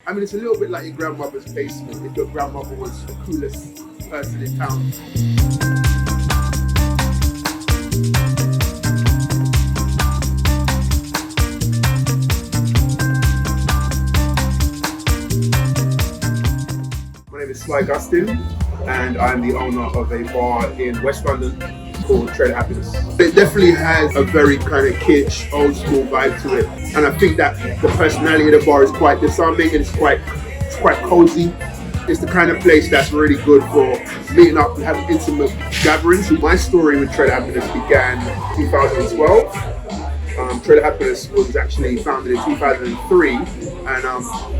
I mean, it's a little bit like your grandmother's basement if your grandmother was the coolest person in town. My name is Sly Augustin, and I'm the owner of a bar in West London called Trade Happiness. It definitely has a very kind of kitsch, old school vibe to it, and I think that the personality of the bar is quite disarming and it's quite cozy. It's the kind of place that's really good for meeting up and having intimate gatherings. My story with Trade Happiness began in 2012. Trade Happiness was actually founded in 2003, and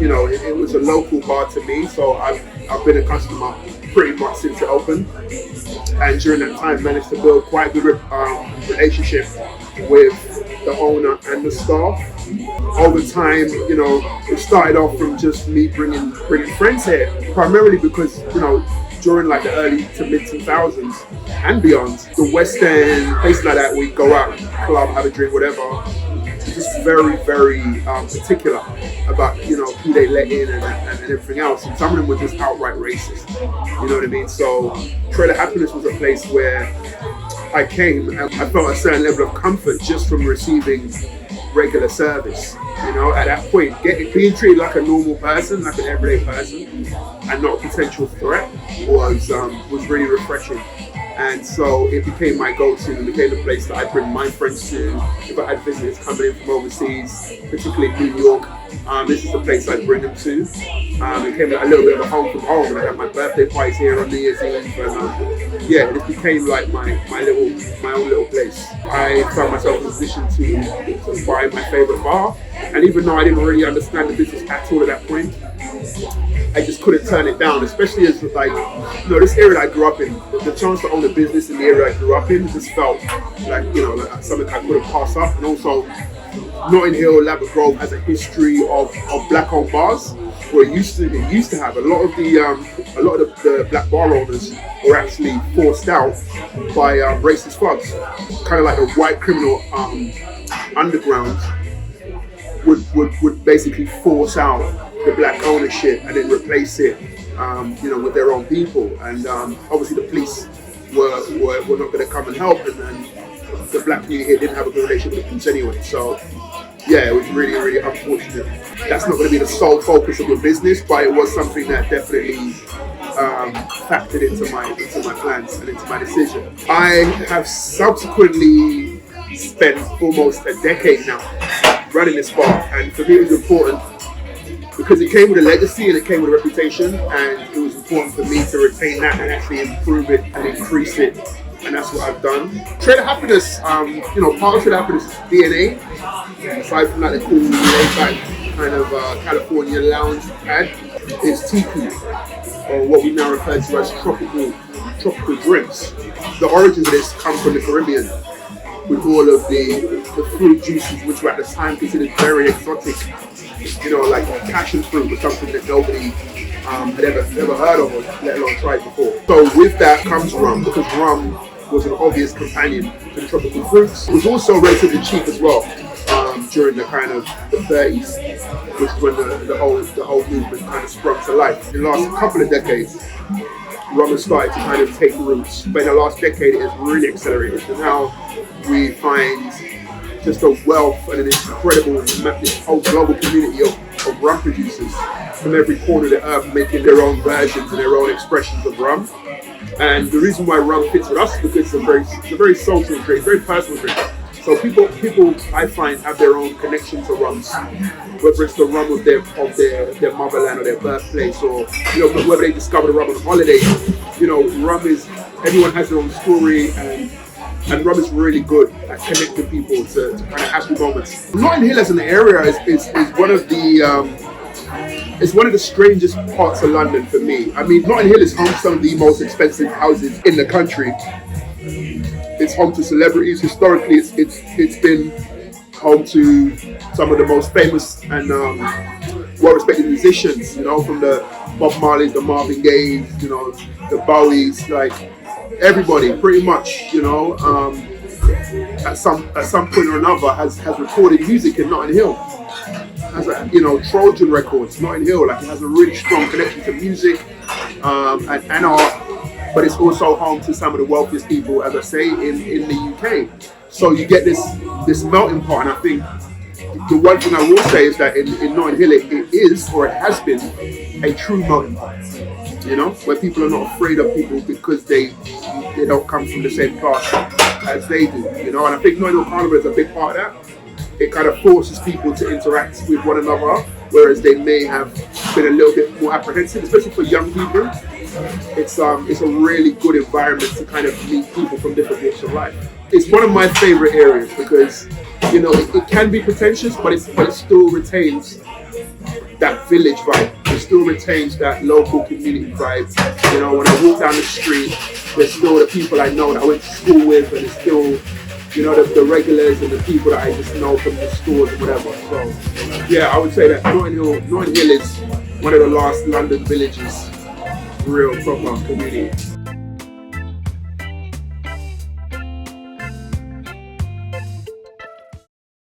it was a local bar to me, so I've been a customer pretty much since it opened, and during that time managed to build quite a good relationship with the owner and the staff. Over time, it started off from just me bringing friends here, primarily because, during like the early to mid 2000s and beyond, the West End, places like that, we go out, club, have a drink, whatever, just very, very particular about, who they let in and everything else. And some of them were just outright racist, you know what I mean? So Trade Happiness was a place where I came and I felt a certain level of comfort just from receiving regular service. At that point, being treated like a normal person, like an everyday person, and not a potential threat was really refreshing. And so it became my go-to, and became the place that I bring my friends to. If I had visitors coming in from overseas, particularly New York, this is the place I bring them to. It became a little bit of a home from home, and I had my birthday parties here on New Year's Eve, and it became like my own little place. I found myself in a position to buy my favorite bar, and even though I didn't really understand the business at all at that point, I just couldn't turn it down, especially as this area that I grew up in, the chance to own a business in the area I grew up in just felt like something I couldn't pass up. And also, Notting Hill, Ladbroke Grove has a history of black-owned bars, where it used to have a lot of the black bar owners were actually forced out by racist thugs, kind of like a white criminal underground would basically force out the black ownership and then replace it, with their own people. And obviously the police were not going to come and help, and the black community here didn't have a good relationship with the police anyway. So it was really, really unfortunate. That's not going to be the sole focus of your business, but it was something that definitely factored into my plans and into my decision. I have subsequently spent almost a decade now running this bar, and for me it was important because it came with a legacy and it came with a reputation, and it was important for me to retain that and actually improve it and increase it, and that's what I've done. Trade Happiness, part of Trade Happiness is DNA. Aside from that, the cool laid-back kind of California lounge pad, is teepee, or what we now refer to as tropical drinks. The origins of this come from the Caribbean, with all of the fruit juices, which were at the time considered very exotic. Like passion fruit was something that nobody had ever heard of, or let alone tried before. So with that comes rum, because rum was an obvious companion to the tropical fruits. It was also relatively cheap as well during the kind of the 30s, which is when the whole movement kind of sprung to life. In the last couple of decades, rum has started to kind of take roots, but in the last decade it has really accelerated, and now we find just a wealth and an incredible, this whole global community of rum producers from every corner of the earth, making their own versions and their own expressions of rum. And the reason why rum fits with us is because it's a very social drink, very personal drink. So people I find have their own connection to rums, whether it's the rum of their motherland or their birthplace, or whether they discover the rum on holiday. Rum is, everyone has their own story, and rum is really good at connecting people to kind of happy moments. Notting Hill as an area is one of the strangest parts of London for me. I mean, Notting Hill is home to some of the most expensive houses in the country. It's home to celebrities. Historically, it's been home to some of the most famous and well-respected musicians. From the Bob Marleys, the Marvin Gayes, the Bowies, like everybody, pretty much. At some point or another has recorded music in Notting Hill. has a, you know, Trojan Records, Notting Hill, like it has a really strong connection to music and art, but it's also home to some of the wealthiest people, as I say, in the UK. So you get this melting pot, and I think the one thing I will say is that in Notting Hill, it is, or it has been, a true melting pot. You know, where people are not afraid of people because they don't come from the same class as they do. You know, and I think Notting Hill Carnival is a big part of that. It kind of forces people to interact with one another, whereas they may have been a little bit more apprehensive, especially for young people. It's a really good environment to kind of meet people from different walks of life. It's one of my favorite areas because, you know, it can be pretentious, but it still retains that village vibe. It still retains that local community vibe. You know, when I walk down the street, there's still the people I know that I went to school with, and it's still, you know, the regulars and the people that I just know from the stores and whatever. So, yeah, I would say that Notting Hill is one of the last London villages, real proper community.